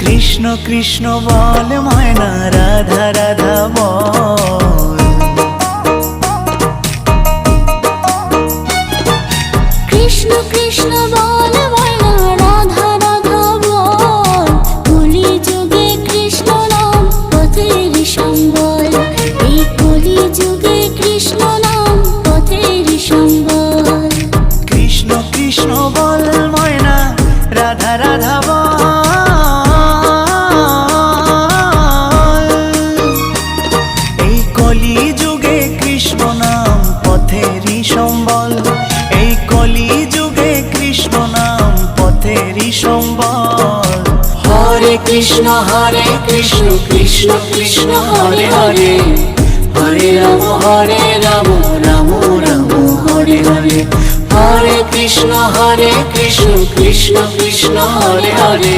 কৃষ্ণ কৃষ্ণ বল ময়না, রাধা রাধা বল। কৃষ্ণ কৃষ্ণ বল ময়না, রাধা রাধা বল। কলি যুগে কৃষ্ণ নাম পথের সম্বল, এই কলি যুগে কৃষ্ণ নাম পথের সম্বল। কৃষ্ণ কৃষ্ণ বল ময়না, রাধা রাধা বল। এই কলি যুগে কৃষ্ণ নাম পথেরই সম্বল, এই কলি যুগে কৃষ্ণ নাম পথেরই সম্বল। হরে কৃষ্ণ কৃষ্ণ কৃষ্ণ হরে হরে, হরে রাম রাম রাম হরে হরে। হরে কৃষ্ণ কৃষ্ণ কৃষ্ণ হরে হরে।